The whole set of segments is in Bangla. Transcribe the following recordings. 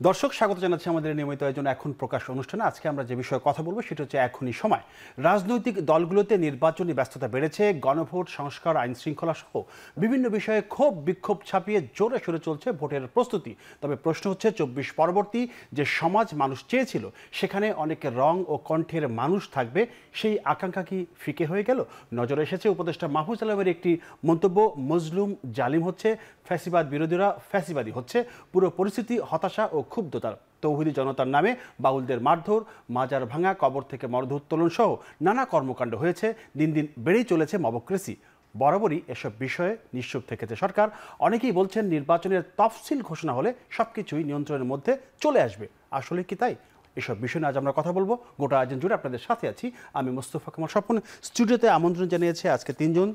দর্শক স্বাগত জানাচ্ছি আমাদের নিয়মিত আয়োজন এখন প্রকাশ অনুষ্ঠানে। আজকে আমরা যে বিষয়ে কথা বলবো সেটা হচ্ছে এখনই সময়। রাজনৈতিক দলগুলোতে নির্বাচনী ব্যস্ততা বেড়েছে, গণভোট, সংস্কার, আইন শৃঙ্খলা সহ বিভিন্ন বিষয়ে ক্ষোভ বিক্ষোভ ছাপিয়ে জোরে সোরে চলছে ভোটের প্রস্তুতি। তবে প্রশ্ন হচ্ছে ২৪ পরবর্তী যে সমাজ মানুষ চেয়েছিল সেখানে অনেক রং ও কণ্ঠের মানুষ থাকবে, সেই আকাঙ্ক্ষা কি ফিকে হয়ে গেল? নজরে এসেছে উপদেষ্টা মাহফুজ আলমের একটি মন্তব্য, মজলুম জালিম হচ্ছে, ফ্যাসিবাদ বিরোধীরা ফ্যাসিবাদী হচ্ছে। পুরো পরিস্থিতি হতাশা ও ক্ষুব্ধতার। তৌহিদি জনতার নামে বাউলদের মারধর, মাজার ভাঙা, কবর থেকে মরদেহ উত্তোলন সহ নানা কর্মকাণ্ড হয়েছে। দিন দিন বেড়েই চলেছে মবক্রেসি। বরাবরই এসব বিষয়ে নিশ্চুপ থেকেছে সরকার। অনেকেই বলছেন নির্বাচনের তফসিল ঘোষণা হলে সবকিছুই নিয়ন্ত্রণের মধ্যে চলে আসবে। আসলে কি তাই? এসব বিষয় নিয়ে আজ আমরা কথা বলবো। গোটা আয়োজন জুড়ে আপনাদের সাথে আছি আমি মোস্তফা কামাল স্বপন। স্টুডিওতে আমন্ত্রণ জানিয়েছে আজকে তিনজন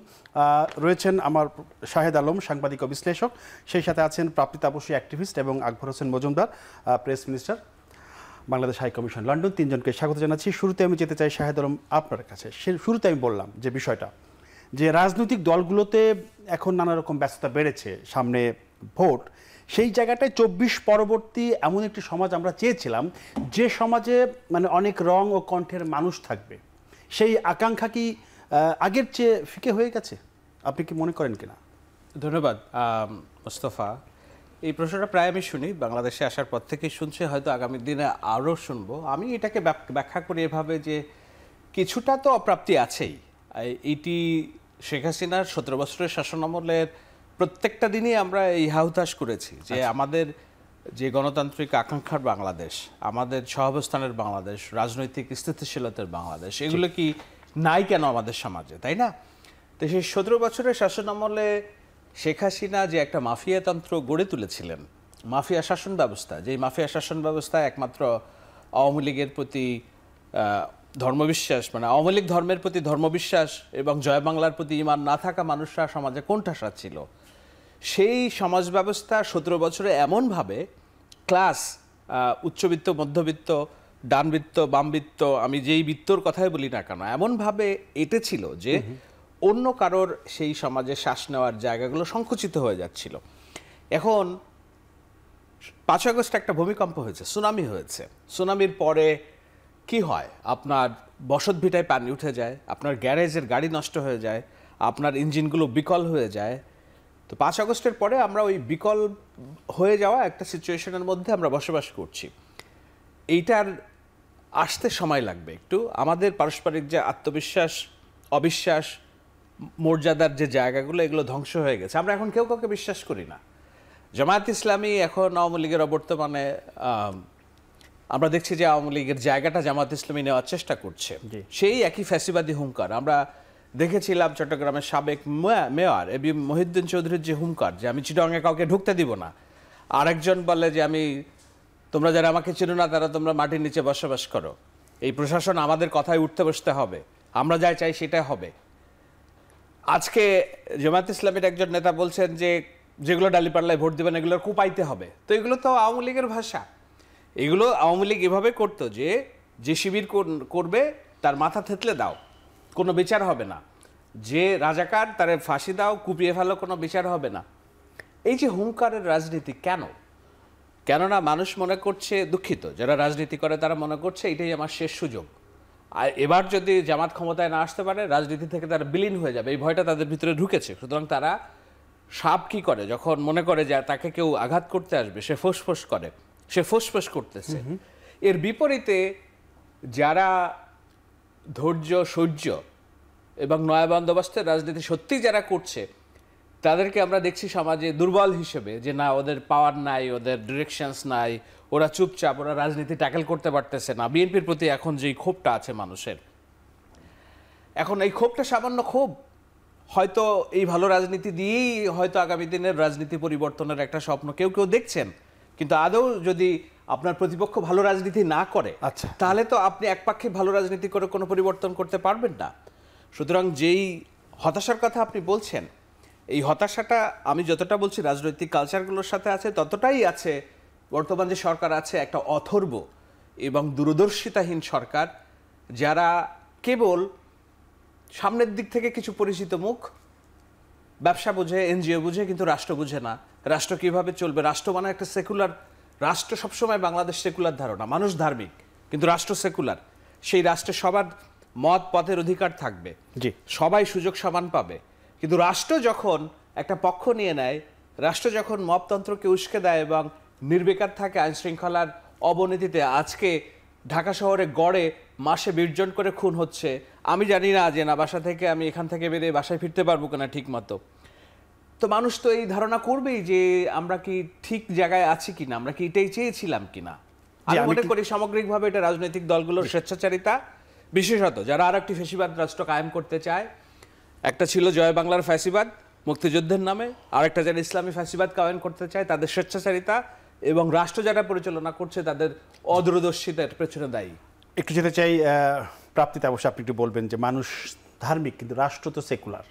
রয়েছেন। আমার শাহেদ আলম, সাংবাদিক ও বিশ্লেষক, সেই সাথে আছেন প্রাপ্তি তাপসী, অ্যাক্টিভিস্ট, এবং Akbar Hossain Majumdar, press minister, Bangladesh high commission London. তিনজনকে স্বাগত জানাচ্ছি। শুরুতে আমি যেতে চাই শাহেদ আলম আপনার কাছে। শুরুতে আমি বললাম যে বিষয়টা, যে রাজনৈতিক দলগুলোতে এখন নানা রকম ব্যস্ততা বেড়েছে, সামনে ভোট, সেই জায়গাটায় ২৪ পরবর্তী এমন একটি সমাজ আমরা চেয়েছিলাম যে সমাজে মানে অনেক রং ও কণ্ঠের মানুষ থাকবে। সেই আকাঙ্ক্ষা কি আগের চেয়ে ফিকে হয়ে গেছে? আপনি কি মনে করেন কিনা? ধন্যবাদ মোস্তফা। এই প্রশ্নটা প্রায় আমি শুনি, বাংলাদেশে আসার পর থেকেই শুনছি, হয়তো আগামী দিনে আরও শুনবো। আমি এটাকে ব্যাখ্যা করি এভাবে যে কিছুটা তো অপ্রাপ্তি আছেই। এইটি শেখ হাসিনার ১৭ বছরের শাসনামলের প্রত্যেকটা দিনই আমরা এই হাহুতাশ করেছি যে আমাদের যে গণতান্ত্রিক আকাঙ্ক্ষার বাংলাদেশ, আমাদের সহাবস্থানের বাংলাদেশ, রাজনৈতিক স্থিতিশীলতার বাংলাদেশ, এগুলো কি নাই কেন আমাদের সমাজে, তাই না? তো সেই ১৭ বছরের শাসনামলে শেখ হাসিনা যে একটা মাফিয়াতন্ত্র গড়ে তুলেছিলেন, মাফিয়া শাসন ব্যবস্থা, যেই মাফিয়া শাসন ব্যবস্থা একমাত্র আওয়ামী লীগের প্রতি ধর্মবিশ্বাস, মানে আওয়ামী লীগ ধর্মের প্রতি ধর্মবিশ্বাস এবং জয় বাংলার প্রতি ঈমান না থাকা মানুষরা সমাজে কোণঠাসা ছিল, সেই সমাজ ব্যবস্থা ১৭ বছরে এমনভাবে ক্লাস, উচ্চবিত্ত, মধ্যবিত্ত, ডানবিত্ত, বামবিত্ত, আমি যেই বিত্তর কথাই বলি না কেন, এমনভাবে এঁটেছিল যে অন্য কারোর সেই সমাজে শ্বাস নেওয়ার জায়গাগুলো সংকুচিত হয়ে যাচ্ছিল। এখন ৫ আগস্ট একটা ভূমিকম্প হয়েছে, সুনামি হয়েছে। সুনামির পরে কি হয়? আপনার বসতভিটায় পানি উঠে যায়, আপনার গ্যারেজের গাড়ি নষ্ট হয়ে যায়, আপনার ইঞ্জিনগুলো বিকল হয়ে যায়। তো ৫ আগস্টের পরে আমরা ওই বিকল হয়ে যাওয়া একটা সিচুয়েশনের মধ্যে আমরা বসবাস করছি। এইটার আসতে সময় লাগবে একটু। আমাদের পারস্পরিক যে আত্মবিশ্বাস, অবিশ্বাস, মর্যাদার যে জায়গাগুলো, এগুলো ধ্বংস হয়ে গেছে। আমরা এখন কেউ কাউকে বিশ্বাস করি না। জামায়াত ইসলামী এখন আওয়ামী লীগের অবর্তমানে আমরা দেখছি যে আওয়ামী লীগের জায়গাটা জামায়াত ইসলামী নেওয়ার চেষ্টা করছে। সেই একই ফ্যাসিবাদী হুঙ্কার আমরা দেখেছিলাম চট্টগ্রামের সাবেক মেয়র এবি মহিউদ্দিন চৌধুরীর যে হুঙ্কার, যে আমি চিটাগাঙে কাউকে ঢুকতে দিব না। আরেকজন বলে যে তোমরা যারা আমাকে চিনো না তারা তোমরা মাটির নিচে বসবাস করো। এই প্রশাসন আমাদের কথায় উঠতে বসতে হবে, আমরা যাই চাই সেটাই হবে। আজকে জামায়াত ইসলামীর একজন নেতা বলছেন যে যেগুলো ডালিপাল্লায় ভোট দেবেন এগুলো কুপাইতে হবে। তো এগুলো তো আওয়ামী লীগের ভাষা। এগুলো আওয়ামী লীগ এভাবে করতো যে শিবির করবে তার মাথা থেতলে দাও, কোনো বিচার হবে না। যে রাজাকার তার ফাঁসি দাও, কুপিয়ে ফেলো, কোনো বিচার হবে না। এই যে হুঙ্কারের রাজনীতি কেন? কেননা মানুষ মনে করছে, দুঃখিত যারা রাজনীতি করে তারা মনে করছে এটাই আমার শেষ সুযোগ, আর এবার যদি জামাত ক্ষমতায় না আসতে পারে রাজনীতি থেকে তারা বিলীন হয়ে যাবে, এই ভয়টা তাদের ভিতরে ঢুকেছে। সুতরাং তারা সাপ কি করে, যখন মনে করে যে তাকে কেউ আঘাত করতে আসবে সে ফোঁসফোঁস করে, সে ফোঁসফোঁস করতেছে। এর বিপরীতে যারা ধৈর্য, সহ্য এবং নয়া বন্দোবস্তের রাজনীতি সত্যি যারা করছে তাদেরকে আমরা দেখছি সমাজে দুর্বল হিসেবে, যে না ওদের পাওয়ার নাই, ওদের ডিরেকশনস নাই, ওরা চুপচাপ, ওরা রাজনীতি ট্যাকেল করতে পারতেছে না। বিএনপির প্রতি এখন যেই ক্ষোভটা আছে মানুষের, এখন এই ক্ষোভটা সামান্য ক্ষোভ, হয়তো এই ভালো রাজনীতি দিয়েই হয়তো আগামী দিনের রাজনীতি পরিবর্তনের একটা স্বপ্ন কেউ কেউ দেখছেন। কিন্তু আদৌ যদি আপনার প্রতিপক্ষ ভালো রাজনীতি না করে, তাহলে তো আপনি একপাক্ষে ভালো রাজনীতি করে কোনো পরিবর্তন করতে পারবেন না। সুতরাং যেই হতাশার কথা আপনি বলছেন, এই হতাশাটা আমি যতটা বলছি রাজনৈতিক কালচারগুলোর সাথে আছে, ততটাই আছে বর্তমান যে সরকার আছে, একটা অথর্ব এবং দূরদর্শিতাহীন সরকার, যারা কেবল সামনের দিক থেকে কিছু পরিচিত মুখ, ব্যবসা বুঝে, এনজিও বুঝে, কিন্তু রাষ্ট্র বুঝে না। রাষ্ট্র কিভাবে চলবে, রাষ্ট্র মানে একটা সেকুলার রাষ্ট্র সবসময় বাংলাদেশ সেকুলার ধারণা, মানুষ ধার্মিক কিন্তু রাষ্ট্র সেকুলার। সেই রাষ্ট্রে সবার মত পথের অধিকার থাকবে, জি, সবাই সুযোগ সমান পাবে। কিন্তু রাষ্ট্র যখন একটা পক্ষ নিয়ে নেয়, রাষ্ট্র যখন মপতন্ত্রকে উস্কে দেয় এবং নির্বিকার থাকে আইন শৃঙ্খলার অবনতিতে, আজকে ঢাকা শহরে গড়ে মাসে 20 জন করে খুন হচ্ছে। আমি জানি না যে না বাসা থেকে আমি এখান থেকে বেরিয়ে বাসায় ফিরতে পারবো কিনা ঠিক মতো। তো মানুষ তো এই ধারণা করবেই যে আমরা কি ঠিক জায়গায় আছি কিনা, আমরা কি এটাই চেয়েছিলাম কিনা। আমি মনে করি সামগ্রিকভাবে এটা রাজনৈতিক দলগুলোর স্বেচ্ছাচারিতা, বিশেষত যারা আর একটি ফ্যাসিবাদ রাষ্ট্র কায়েম করতে চায়। একটা ছিল জয় বাংলার ফ্যাসিবাদ মুক্তিযুদ্ধের নামে, আর একটা যারা ইসলামী ফ্যাসিবাদ কায়েম করতে চায়, তাদের স্বেচ্ছাচারিতা এবং রাষ্ট্র যারা পরিচালনা করছে তাদের অদূরদর্শিতার পেছনে দায়ী। একটু যেতে চাই প্রাপ্তিতে, অবশ্যই আপনি একটু বলবেন যে মানুষ ধার্মিক কিন্তু রাষ্ট্র তো সেকুলার,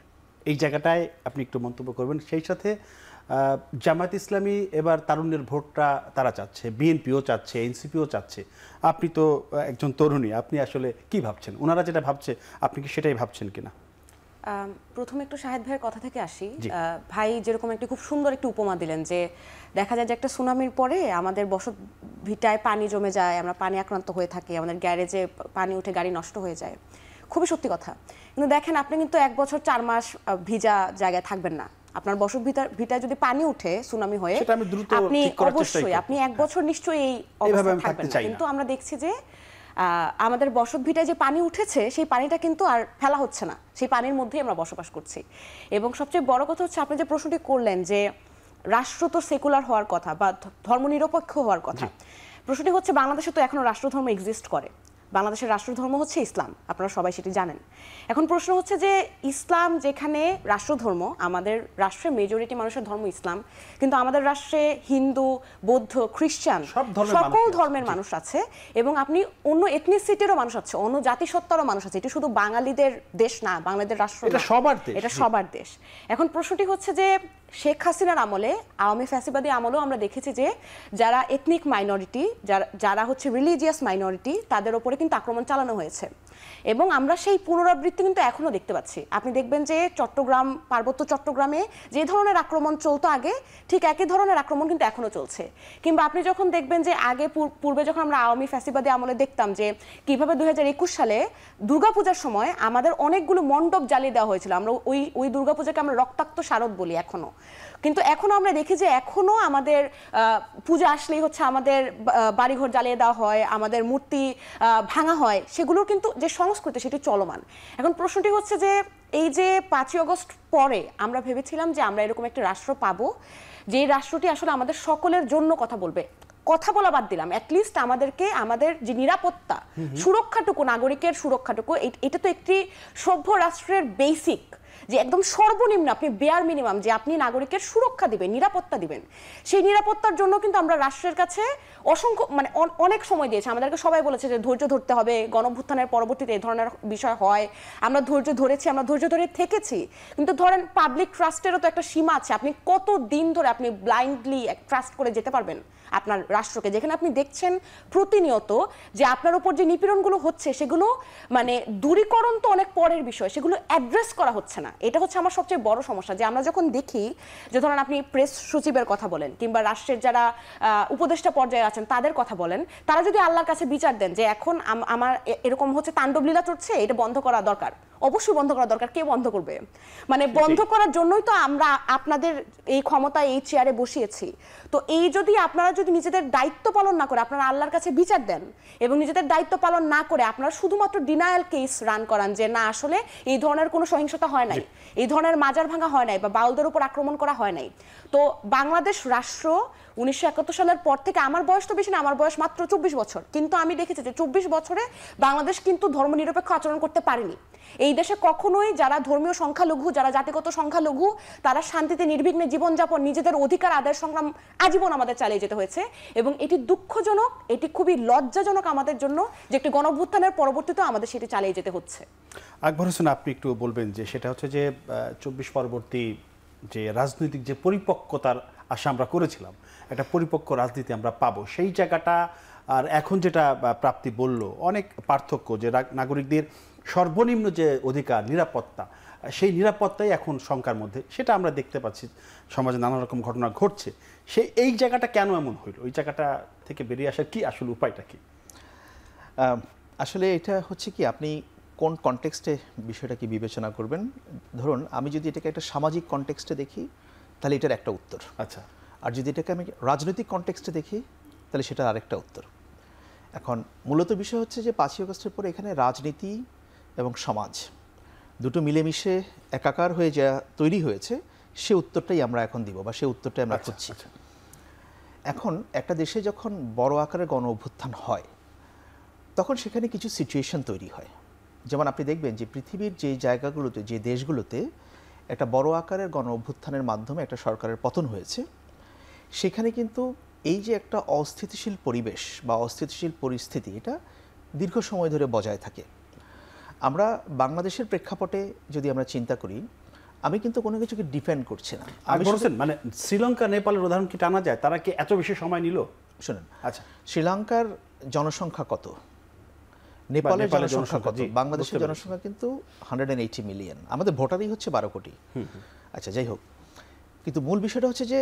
এই জায়গাটায় আপনি একটু মন্তব্য করবেন। সেই সাথে জামায়াত ইসলামী এবার তারুণ্যের ভোটটা তারা চাচ্ছে, বিএনপিও চাচ্ছে, এনসিপিও চাচ্ছে। আপনি তো একজন তরুণী, আপনি আসলে কি ভাবছেন? ওনারা যেটা ভাবছে আপনি কি সেটাই ভাবছেন কিনা? প্রথমে একটু শাহেদ ভাইয়ের কথা থেকে আসি। ভাই যেরকম একটি খুব সুন্দর একটি উপমা দিলেন যে দেখা যায় যে একটা সুনামির পরে আমাদের বসত ভিটায় পানি জমে যায়, আমরা পানি আক্রান্ত হয়ে থাকি, আমাদের গ্যারেজে পানি উঠে গাড়ি নষ্ট হয়ে যায়। খুবই সত্যি কথা। কিন্তু দেখেন আপনি কিন্তু 1 বছর 4 মাস ভিজা জায়গায় থাকবেন না। আপনার বসত ভিটায় যদি পানি উঠে সুনামি হয়ে, আপনি অবশ্যই 1 বছর নিশ্চয়ই এই অবস্থায় থাকবেন না। কিন্তু আমরা দেখছি যে আমাদের বসত ভিটায় যে পানি উঠেছে সেই পানিটা কিন্তু আর ফেলা হচ্ছে না, সেই পানির মধ্যেই আমরা বসবাস করছি। এবং সবচেয়ে বড় কথা হচ্ছে আপনি যে প্রশ্নটি করলেন যে রাষ্ট্র তো সেকুলার হওয়ার কথা বা ধর্মনিরপেক্ষ হওয়ার কথা, প্রশ্নটি হচ্ছে বাংলাদেশে তো এখনো রাষ্ট্রধর্ম এক্সিস্ট করে। বাংলাদেশের রাষ্ট্রধর্ম হচ্ছে ইসলাম, আপনারা সবাই সেটি জানেন। এখন প্রশ্ন হচ্ছে যে ইসলাম যেখানে রাষ্ট্রধর্ম, আমাদের রাষ্ট্রের মেজরিটি মানুষের ধর্ম ইসলাম, কিন্তু আমাদের রাষ্ট্রে হিন্দু, বৌদ্ধ, খ্রিস্টান সকল ধর্মের মানুষ আছে এবং আপনি অন্য এথনিসিটিরও মানুষ আছে, অন্য জাতিসত্তারও মানুষ আছে। এটা শুধু বাঙালিদের দেশ না, বাংলাদেশের রাষ্ট্র, এটা সবার দেশ, এটা সবার দেশ। এখন প্রশ্নটি হচ্ছে যে শেখ হাসিনার আমলে, আওয়ামী ফ্যাসিবাদী আমলেও আমরা দেখেছি যে যারা এথনিক মাইনরিটি, যারা হচ্ছে রিলিজিয়াস মাইনরিটি, তাদের ওপরে কিন্তু আক্রমণ চালানো হয়েছে এবং আমরা সেই পুনরাবৃত্তি কিন্তু এখনো দেখতে পাচ্ছি। আপনি দেখবেন যে চট্টগ্রাম, পার্বত্য চট্টগ্রামে যে ধরনের আক্রমণ চলতো আগে, ঠিক একই ধরনের আক্রমণ কিন্তু এখনো চলছে। কিংবা আপনি যখন দেখবেন যে আগে পূর্বে যখন আমরা আওয়ামী ফ্যাসিবাদী আমলে দেখতাম যে কিভাবে 2021 সালে দুর্গাপূজার সময় আমাদের অনেকগুলো মণ্ডপ জ্বালিয়ে দেওয়া হয়েছিল, আমরা ওই দুর্গাপূজাকে আমরা রক্তাক্ত শারদ বলি এখনো। কিন্তু এখনো আমরা দেখি যে এখনো আমাদের পূজা আসলেই হচ্ছে আমাদের বাড়িঘর জ্বালিয়ে দেওয়া হয়, আমাদের মূর্তি ভাঙা হয়, সেগুলোর কিন্তু যে সংস্কৃতি সেটি চলমান। এখন প্রশ্নটি হচ্ছে যে এই যে 5ই আগস্ট পরে আমরা ভেবেছিলাম যে আমরা এরকম একটা রাষ্ট্র পাবো, যে রাষ্ট্রটি আসলে আমাদের সকলের জন্য কথা বলবে। কথা বলা বাদ দিলাম, অ্যাটলিস্ট আমাদেরকে আমাদের যে নিরাপত্তা, সুরক্ষাটুকু, নাগরিকের সুরক্ষাটুকু, এটা তো একটি সভ্য রাষ্ট্রের বেসিক, যে একদম সর্বনিম্ন, আপনি বেয়ার মিনিমাম যে আপনি নাগরিকের সুরক্ষা দিবেন, নিরাপত্তা দিবেন। সেই নিরাপত্তার জন্য কিন্তু আমরা রাষ্ট্রের কাছে অসংখ্য অনেক সময় দিয়েছে। আমাদেরকে সবাই বলেছে যে ধৈর্য ধরতে হবে, গণঅভ্যুত্থানের পরবর্তীতে এই ধরনের বিষয় হয়, আমরা ধৈর্য ধরেছি, আমরা ধৈর্য ধরে থেকেছি। কিন্তু ধরেন পাবলিক ট্রাস্টেরও তো একটা সীমা আছে। আপনি কত দিন ধরে আপনি ব্লাইন্ডলি ট্রাস্ট করে যেতে পারবেন আপনার রাষ্ট্রকে, যেখানে আপনি দেখছেন প্রতিনিয়ত যে আপনার উপর যে নিপীড়নগুলো হচ্ছে সেগুলো দূরীকরণ তো অনেক পরের বিষয়, সেগুলো অ্যাড্রেস করা হচ্ছে না। এটা হচ্ছে আমার সবচেয়ে বড় সমস্যা, যে আমরা যখন দেখি যে ধরেন আপনি প্রেস সচিবের কথা বলেন কিংবা রাষ্ট্রের যারা উপদেষ্টা পর্যায়ে আছেন তাদের কথা বলেন, তারা যদি আল্লাহর কাছে বিচার দেন যে এখন আমার এরকম হচ্ছে তাণ্ডবলীলা চলছে, এটা বন্ধ করা দরকার, অবশ্যই বন্ধ করা দরকার। কে বন্ধ করবে? বন্ধ করার জন্যই তো আমরা আপনাদের এই ক্ষমতায়, এই চেয়ারে বসিয়েছি। তো এই যদি আপনারা যদি নিজেদের দায়িত্ব পালন না করে আপনারা আল্লাহর কাছে বিচার দেন এবং নিজেদের দায়িত্ব পালন না করে আপনারা শুধুমাত্র ডিনায়াল কেস রান করান যে না আসলে এই ধরনের কোনো সহিংসতা হয় নাই, এই ধরনের মাজার ভাঙা হয় নাই বা বাউলদের উপর আক্রমণ করা হয় নাই, তো বাংলাদেশ রাষ্ট্র 1971 সালের পর থেকে, আমার বয়স তো বেশি না, আমার বয়স মাত্র 24 বছর, কিন্তু আমি দেখেছি যে 24 বছরে বাংলাদেশ কিন্তু ধর্মনিরপেক্ষ আচরণ করতে পারেনি। এই দেশে কখনোই যারা ধর্মীয় সংখ্যালঘু, যারা জাতিগত সংখ্যালঘু, তারা শান্তিতে নির্বিঘ্নে জীবনযাপন, নিজেদের অধিকার আদায়ের সংগ্রাম আজীবন আমাদের চালিয়ে যেতে হয়েছে। এবং এটি দুঃখজনক, এটি খুবই লজ্জাজনক আমাদের জন্য যে একটি গণঅভ্যুত্থানের পরবর্তীতে আমাদের সেটি চালিয়ে যেতে হচ্ছে। আকবর হোসেন, আপনি একটু বলবেন যে সেটা হচ্ছে যে 24 পরবর্তী যে রাজনৈতিক যে পরিপক্কতার আশা আমরা করেছিলাম, একটা পরিপক্ক রাজনীতি আমরা পাবো, সেই জায়গাটা আর এখন যেটা প্রাপ্তি বলল অনেক পার্থক্য, যে নাগরিকদের সর্বনিম্ন যে অধিকার, নিরাপত্তা, সেই নিরাপত্তাই এখন শঙ্কার মধ্যে, সেটা আমরা দেখতে পাচ্ছি সমাজে নানা রকম ঘটনা ঘটছে। এই জায়গাটা কেন এমন হইল? ওই জায়গাটা থেকে বেরিয়ে আসার কি আসলে উপায়টা কি? আসলে এটা হচ্ছে কি, আপনি কোন কনটেক্সটে বিষয়টা কি বিবেচনা করবেন। ধরুন আমি যদি এটাকে একটা সামাজিক কনটেক্সটে দেখি তাহলে এটার একটা উত্তর, আচ্ছা, আর যদি এটাকে আমি রাজনৈতিক কনটেক্সটে দেখি তাহলে সেটার আরেকটা উত্তর। এখন মূলত বিষয় হচ্ছে যে 5ই আগস্টের পরে এখানে রাজনীতি এবং সমাজ দুটো মিলেমিশে একাকার হয়ে যা তৈরি হয়েছে, সে উত্তরটাই আমরা এখন দিব, বা সে উত্তরটাই আমরা খুঁজছি। এখন একটা দেশে যখন বড় আকারের গণ অভ্যুত্থান হয় তখন সেখানে কিছু সিচুয়েশন তৈরি হয়। যেমন আপনি দেখবেন যে পৃথিবীর যে জায়গাগুলোতে, যে দেশগুলোতে একটা বড় আকারের গণ অভ্যুত্থানের মাধ্যমে একটা সরকারের পতন হয়েছে, সেখানে কিন্তু এই যে একটা অস্থিতিশীল পরিবেশ বা অস্থিতিশীল পরিস্থিতি, এটা দীর্ঘ সময় ধরে বজায় থাকে। আমরা বাংলাদেশের প্রেক্ষাপটে যদি আমরা চিন্তা করি, আমি কিন্তু কোনো কিছুকে ডিফেন্ড করছি না। আমি বলছেন মানে শ্রীলঙ্কা নেপালের উদাহরণ কি টানা যায়? তারা কি এত বেশি সময় নিল? শুনেন, আচ্ছা, শ্রীলঙ্কার জনসংখ্যা কত, নেপালের জনসংখ্যা কত, বাংলাদেশের জনসংখ্যা কিন্তু 180 মিলিয়ন, আমাদের ভোটারই হচ্ছে 12 কোটি। আচ্ছা, যাই হোক, কিন্তু মূল বিষয়টা হচ্ছে যে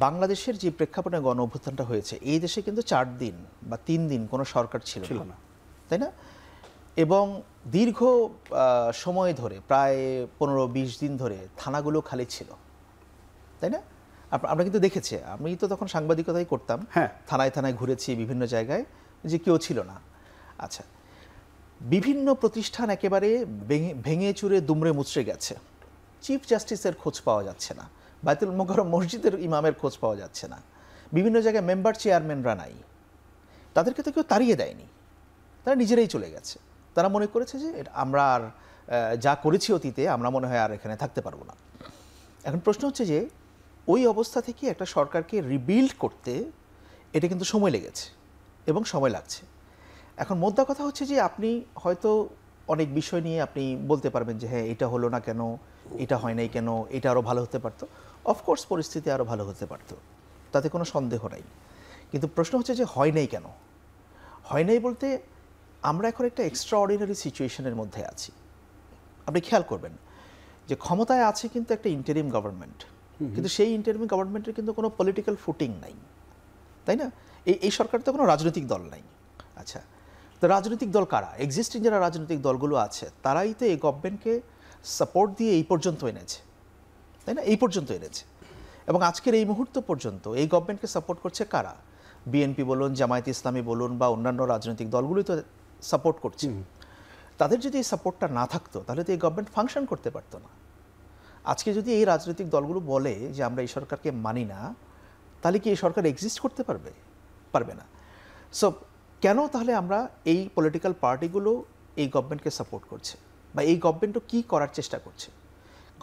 বাংলাদেশের যে প্রেক্ষাপটে গণ অভ্যুত্থানটা হয়েছে, এই দেশে কিন্তু 4 দিন বা 3 দিন কোনো সরকার ছিল না, তাই না? এবং দীর্ঘ সময় ধরে, প্রায় 15-20 দিন ধরে থানাগুলো খালি ছিল, তাই না? আমরা কিন্তু দেখেছি, আমি তো তখন সাংবাদিকতাই করতাম, থানায় থানায় ঘুরেছি বিভিন্ন জায়গায়, যে কেউ ছিল না। আচ্ছা, বিভিন্ন প্রতিষ্ঠান একেবারে ভেঙে চুরে দুমড়ে মুচড়ে গেছে, চিফ জাস্টিসের খোঁজ পাওয়া যাচ্ছে না, বাইতুল মোকাররম মসজিদের ইমামের খোঁজ পাওয়া যাচ্ছে না, বিভিন্ন জায়গায় মেম্বার চেয়ারম্যানরা নাই, তাদেরকে তো কেউ তাড়িয়ে দেয়নি, তারা নিজেরাই চলে গেছে। তারা মনে করেছে যে আমরা আর যা করেছি অতীতে, আমরা মনে হয় আর এখানে থাকতে পারবো না। এখন প্রশ্ন হচ্ছে যে ওই অবস্থা থেকে একটা সরকারকে রিবিল্ড করতে এটা কিন্তু সময় লেগেছে এবং সময় লাগছে। এখন মোদ্দা কথা হচ্ছে যে আপনি হয়তো অনেক বিষয় নিয়ে আপনি বলতে পারবেন যে হ্যাঁ, এটা হলো না কেন, এটা হয় নাই কেন, এটা আরও ভালো হতে পারতো। অফকোর্স পরিস্থিতি আরও ভালো হতে পারতো, তাতে কোনো সন্দেহ নাই। কিন্তু প্রশ্ন হচ্ছে যে হয় নাই কেন? হয় নাই বলতে আমরা এখন একটা এক্সট্রা অর্ডিনারি সিচুয়েশনের মধ্যে আছি। আপনি খেয়াল করবেন যে ক্ষমতায় আছে কিন্তু একটা ইন্টারিম গভর্নমেন্ট, কিন্তু সেই ইন্টারিম গভর্নমেন্টের কিন্তু কোনো পলিটিক্যাল ফুটিং নাই, তাই না? এই সরকার তো কোনো রাজনৈতিক দল নাই। আচ্ছা, তো রাজনৈতিক দল কারা? এক্সিস্টিং যারা রাজনৈতিক দলগুলো আছে তারাই তো এই গভর্নমেন্টকে সাপোর্ট দিয়ে এই পর্যন্ত এনেছে, তাই না? এই পর্যন্ত এনেছে। এবং আজকের এই মুহূর্ত পর্যন্ত এই গভর্নমেন্টকে সাপোর্ট করছে কারা? বিএনপি বলুন, জামায়াতে ইসলামী বলুন, বা অন্যান্য রাজনৈতিক দলগুলোই তো সাপোর্ট করছে। তাদের যদি এই সাপোর্টটা না থাকতো তাহলে তো এই গভর্নমেন্ট ফাংশন করতে পারতো না। আজকে যদি এই রাজনৈতিক দলগুলো বলে যে আমরা এই সরকারকে মানি না, তাহলে কি এই সরকার এক্সিস্ট করতে পারবে? পারবে না। সো কেন তাহলে আমরা এই পলিটিক্যাল পার্টিগুলো এই গভর্নমেন্টকে সাপোর্ট করছে, বা এই গভর্নমেন্টও কী করার চেষ্টা করছে?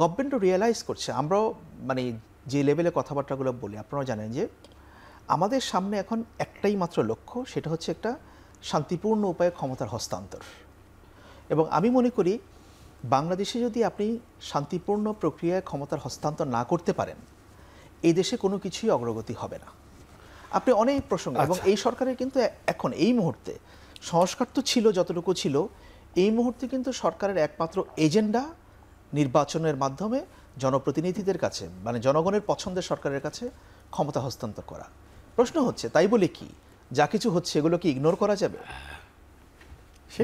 গভর্নমেন্টও রিয়েলাইজ করছে, আমরাও মানে যে লেভেলে কথাবার্তাগুলো বলি, আপনারাও জানেন যে আমাদের সামনে এখন একটাই মাত্র লক্ষ্য, সেটা হচ্ছে একটা শান্তিপূর্ণ উপায়ে ক্ষমতার হস্তান্তর। এবং আমি মনে করি বাংলাদেশে যদি আপনি শান্তিপূর্ণ প্রক্রিয়ায় ক্ষমতার হস্তান্তর না করতে পারেন, এই দেশে কোনো কিছুই অগ্রগতি হবে না। আপনি অনেক প্রসঙ্গ, এবং এই সরকারের কিন্তু এখন এই মুহূর্তে সংস্কার তো ছিল যতটুকু ছিল, এই মুহূর্তে কিন্তু সরকারের একমাত্র এজেন্ডা নির্বাচনের মাধ্যমে জনপ্রতিনিধিদের কাছে, মানে জনগণের পছন্দের সরকারের কাছে ক্ষমতা হস্তান্তর করা। প্রশ্ন হচ্ছে তাই বলে কি যা কিছু হচ্ছে এগুলো কি ইগনোর করা যাবে?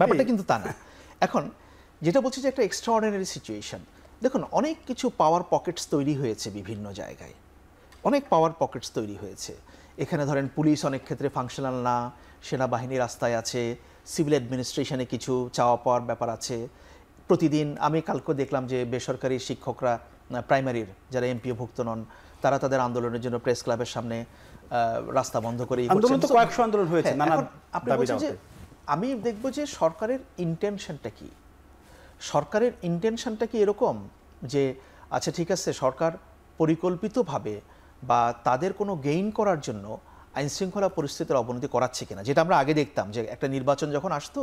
ব্যাপারটা কিন্তু তা না। এখন যেটা বলছি যে একটা এক্সট্রা অর্ডিনারি সিচুয়েশন, দেখুন অনেক কিছু পাওয়ার পকেটস তৈরি হয়েছে বিভিন্ন জায়গায়, অনেক পাওয়ার পকেটস তৈরি হয়েছে। এখানে ধরেন পুলিশ অনেক ক্ষেত্রে ফাংশনাল না, সেনাবাহিনী রাস্তায় আছে, সিভিল অ্যাডমিনিস্ট্রেশনে কিছু চাওয়া পাওয়ার ব্যাপার আছে। প্রতিদিন আমি কালকে দেখলাম যে বেসরকারি শিক্ষকরা, প্রাইমারির যারা এমপিওভুক্ত নন, তারা তাদের আন্দোলনের জন্য প্রেস ক্লাবের সামনে রাস্তা বন্ধ করে কয়েকশো আন্দোলন হয়েছে। আমি দেখব যে সরকারের ইন্টেনশনটা কি। সরকারের ইন্টেনশনটা কি এরকম যে আচ্ছা ঠিক আছে, সরকার পরিকল্পিতভাবে বা তাদের কোনো গেইন করার জন্য আইনশৃঙ্খলা পরিস্থিতির অবনতি করাচ্ছে কিনা, যেটা আমরা আগে দেখতাম যে একটা নির্বাচন যখন আসতো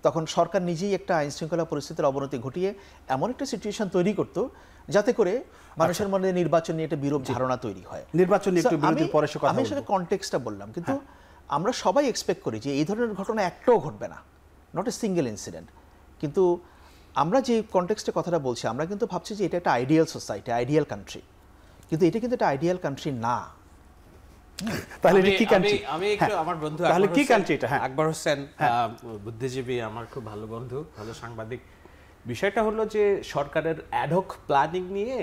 তখন সরকার নিজেই একটা আইনশৃঙ্খলা পরিস্থিতির অবনতি ঘটিয়ে এমন একটা সিচুয়েশন তৈরি করত যাতে করে মানুষের মনে নির্বাচন নিয়ে একটা বিরূপ ধারণা তৈরি হয়। নির্বাচন নিয়ে একটু বিরতির পরে আমি আসলে কনটেক্সটটা বললাম, কিন্তু আমরা সবাই এক্সপেক্ট করি যে এই ধরনের ঘটনা একটাও ঘটবে না, নট এ সিঙ্গেল ইনসিডেন্ট। কিন্তু আমরা যে কনটেক্সটে কথাটা বলছি আমরা কিন্তু ভাবছি যে এটা একটা আইডিয়াল সোসাইটি, আইডিয়াল কান্ট্রি, কিন্তু এটা কিন্তু একটা আইডিয়াল কান্ট্রি না। তাহলে এটা কি কান্ট্রি? আমি একটু আমার বন্ধু তাহলে কি কান্ট্রি এটা? হ্যাঁ, আকবর হোসেন বুদ্ধিজীবী, আমার খুব ভালো বন্ধু, ভালো সাংবাদিক। বিষয়টা হলো যে সরকারের অ্যাডহক প্ল্যানিং নিয়ে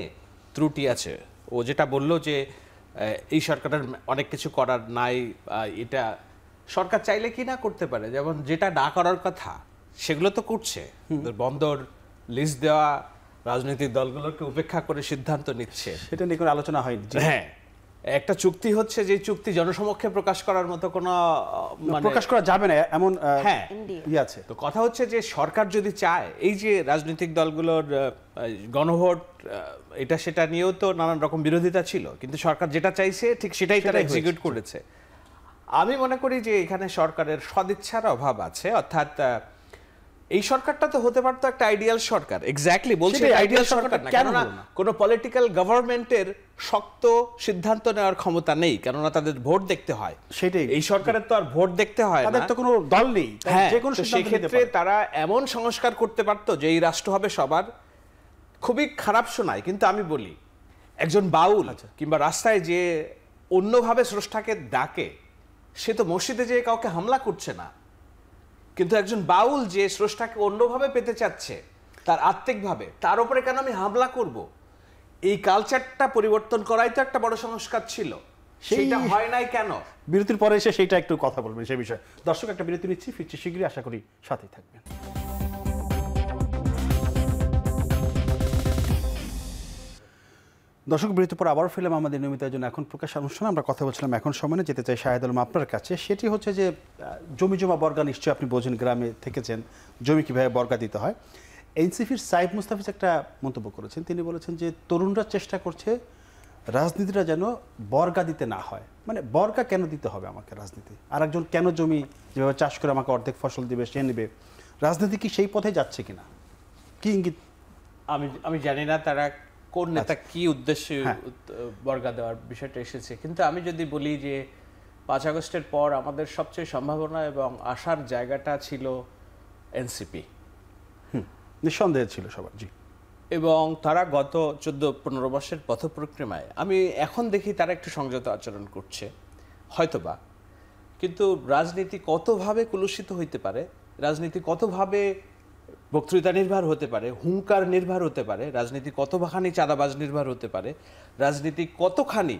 ত্রুটি আছে। ও যেটা বললো যে এই সরকারের অনেক কিছু করার নাই, এটা সরকার চাইলে কি না করতে পারে, যেমন যেটা না করার কথা সেগুলো তো করছে। বন্দর লিস্ট দেওয়া, রাজনৈতিক দলগুলোকে উপেক্ষা করে সিদ্ধান্ত নিচ্ছে, সেটা নিয়ে কোনো আলোচনা হয়নি। হ্যাঁ, একটা চুক্তি হচ্ছে যে চুক্তি জনসমক্ষে প্রকাশ করার মতো কোনো প্রকাশ করা যাবে না এমন হ্যাঁ ইয়ে আছে। তো কথা হচ্ছে যে সরকার যদি চায়, এই যে রাজনৈতিক দলগুলোর গণভোট এটা সেটা নিয়েও তো নানান রকম বিরোধিতা ছিল, কিন্তু সরকার যেটা চাইছে ঠিক সেটাই তারা এক্সিকিউট করেছে। আমি মনে করি যে এখানে সরকারের সদিচ্ছার অভাব আছে, অর্থাৎ এই সরকারটা তো হতে পারতো একটা আইডিয়াল সরকার। এক্স্যাক্টলি বলছি আইডিয়াল সরকার না, কেননা কোনো পলিটিক্যাল গভর্নমেন্টের শক্ত সিদ্ধান্ত নেওয়ার ক্ষমতা নেই, কেননা তাদের ভোট দেখতে হয়। সেটাই, এই সরকারের তো আর ভোট দেখতে হয় না, তাদের তো কোনো দল নেই। হ্যাঁ, যে কোনো সেই ক্ষেত্রে তারা এমন সংস্কার করতে পারতো যে এই রাষ্ট্র হবে সবার। খুবই খারাপ শোনায়, কিন্তু আমি বলি, একজন বাউল কিংবা রাস্তায় যে অন্যভাবে স্রষ্টাকে ডাকে, সে তো মসজিদে যেয়ে কাউকে হামলা করছে না, কিন্তু একজন বাউল যে স্রষ্টাকে অন্যভাবে পেতে চাচ্ছে তার আত্মিকভাবে, তার উপরে কেন আমি হামলা করব? এই কালচারটা পরিবর্তন করাই তো একটা বড় সংস্কার ছিল, সেটা হয় নাই কেন? বিরতির পরে এসে সেইটা একটু কথা বলবেন সেই বিষয়ে। দর্শক, একটা বিরতি নিচ্ছি, ফিরছি শীঘ্রই, আশা করি সাথেই থাকবেন। দর্শক, বিরতির পর আবার ফিল্ম আমাদের নিয়মিত আয়োজন এখন প্রকাশ অনুষ্ঠানে আমরা কথা বলছিলাম এখন সময় যেতে চাই শাহেদ আলম আপনার কাছে। সেটি হচ্ছে যে জমি জমা বর্গা, নিশ্চয়ই আপনি বোঝেন, গ্রামে থেকেছেন, জমি কীভাবে বর্গা দিতে হয়। এনসিপির সাইফ মুস্তাফিজ একটা মন্তব্য করেছেন, তিনি বলেছেন যে তরুণরা চেষ্টা করছে রাজনীতিটা যেন বর্গা দিতে না হয়। মানে বর্গা কেন দিতে হবে আমাকে রাজনীতি? আর একজন কেন জমি যেভাবে চাষ করে আমাকে অর্ধেক ফসল দিবে, সে নেবে? রাজনীতি কি সেই পথে যাচ্ছে কিনা, কি ইঙ্গিত? আমি জানি না তারা কোন নেতা কি উদ্দেশ্যে বর্গা দেওয়ার বিষয়টা এসেছে, কিন্তু আমি যদি বলি যে 5 আগস্টের পর আমাদের সবচেয়ে সম্ভাবনা এবং আশার জায়গাটা ছিল এনসিপি, নিঃসন্দেহে ছিল সবার। জি, এবং তারা গত 14-15 বর্ষের পথপরিক্রমায় আমি এখন দেখি তারা একটু সংযত আচরণ করছে হয়তোবা, কিন্তু রাজনীতি কতভাবে কলুষিত হইতে পারে, রাজনীতি কতভাবে বক্তৃতা নির্ভর হতে পারে, হুঙ্কার নির্ভর হতে পারে, রাজনীতি কতখানি চাঁদাবাজ নির্ভর হতে পারে, রাজনীতি কতখানি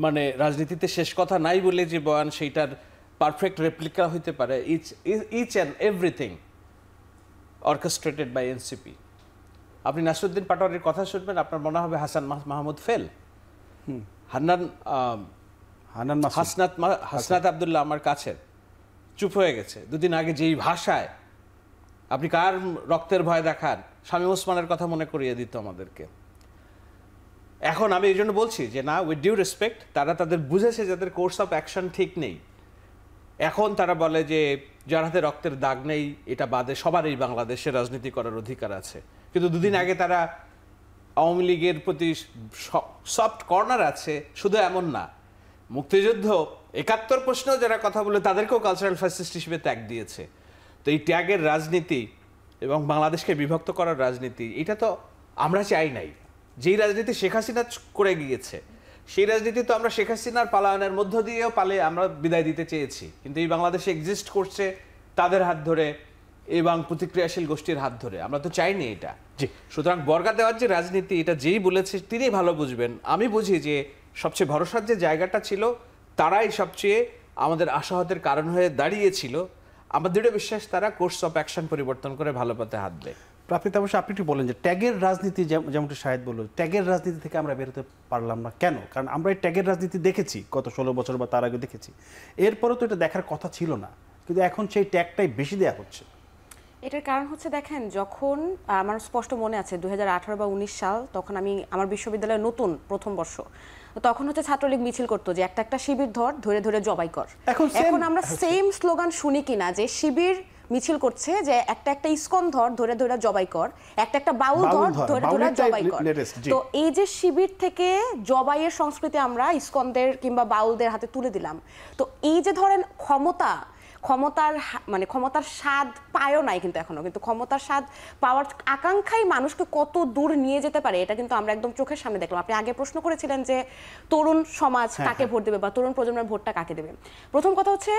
মানে রাজনীতিতে শেষ কথা নাই বলে যে বয়ান সেইটার পারফেক্ট রেপ্লিকা হইতে পারে, each and everything orchestrated by NCP. আপনি নাসিরুদ্দিন পাটোয়ারির কথা শুনবেন, আপনার মনে হবে হাসান মাহমুদ ফেল, হাসনাত আব্দুল্লাহ আমার কাছে চুপ হয়ে গেছে 2 দিন আগে যেই ভাষায় আপনি কার রক্তের ভয় দেখান, শামীম ওসমানের কথা মনে করিয়ে দিত আমাদেরকে। এখন আমি এই জন্য বলছি যে না, উইথ ডিউ রেসপেক্ট, তারা তাদের বুঝেছে যাদের কোর্স অফ অ্যাকশন ঠিক নেই। এখন তারা বলে যে যার হাতে রক্তের দাগ নেই এটা বাদে সবারই বাংলাদেশে রাজনীতি করার অধিকার আছে, কিন্তু 2 দিন আগে তারা আওয়ামী লীগের প্রতি সফট কর্নার আছে। শুধু এমন না, মুক্তিযুদ্ধ 71 প্রশ্নেও যারা কথা বলে তাদেরকেও কালচারাল ফ্যাসিস্ট হিসেবে ত্যাগ দিয়েছে। তো এই ত্যাগের রাজনীতি এবং বাংলাদেশকে বিভক্ত করার রাজনীতি, এটা তো আমরা চাই নাই। যেই রাজনীতি শেখ হাসিনা করে গিয়েছে, সেই রাজনীতি তো আমরা শেখ হাসিনার পালায়নের মধ্য দিয়েও আমরা বিদায় দিতে চেয়েছি, কিন্তু এই বাংলাদেশে এক্সিস্ট করছে তাদের হাত ধরে এবং প্রতিক্রিয়াশীল গোষ্ঠীর হাত ধরে। আমরা তো চাইনি এটা। সুতরাং বর্গা দেওয়ার যে রাজনীতি, এটা যেই বলেছে তিনি ভালো বুঝবেন। আমি বুঝি যে সবচেয়ে ভরসার যে জায়গাটা ছিল, তারাই সবচেয়ে আমাদের আশাহতের কারণ হয়ে দাঁড়িয়েছিল। আমার দৃঢ় বিশ্বাস তারা কোর্স অফ অ্যাকশন পরিবর্তন করে ভালো পথে হাঁটবে। প্রাপ্তিত অবশ্য আপনি একটু বলেন যে ট্যাগের রাজনীতি, যেমনটি শাহেদ বলল, ট্যাগের রাজনীতি থেকে আমরা বেরোতে পারলাম না কেন? কারণ আমরা এই ট্যাগের রাজনীতি দেখেছি গত 16 বছর বা তার আগে দেখেছি, এরপরও তো এটা দেখার কথা ছিল না, কিন্তু এখন সেই ট্যাগটাই বেশি দেওয়া হচ্ছে। এটার কারণ হচ্ছে, দেখেন, যখন আমার স্পষ্ট মনে আছে 2018 বা 19 সাল, তখন আমি আমার বিশ্ববিদ্যালয়ে নতুন প্রথম বর্ষ, তখন হচ্ছে ছাত্রলীগ মিছিল করতো যে একটা শিবির ধরে ধরে জবাই কর। এখন আমরা সেম স্লোগান শুনি কিনা যে শিবির মিছিল করছে যে একটা ইসকন ধরে ধরে জবাই কর, একটা বাউল ধরে ধরে জবাই কর। তো এই যে শিবির থেকে জবাইয়ের সংস্কৃতি আমরা ইসকনদের কিংবা বাউলদের হাতে তুলে দিলাম, তো এই যে ধরেন মানে ক্ষমতার স্বাদ পায়ও নাই কিন্তু এখনো, কিন্তু ক্ষমতার স্বাদ পাওয়ার আকাঙ্ক্ষাই মানুষকে কত দূর নিয়ে যেতে পারে এটা কিন্তু আমরা একদম চোখের সামনে দেখলাম। আপনি আগে প্রশ্ন করেছিলেন যে তরুণ সমাজ কাকে ভোট দেবে বা তরুণ প্রজন্মের ভোটটা কাকে দেবে। প্রথম কথা হচ্ছে,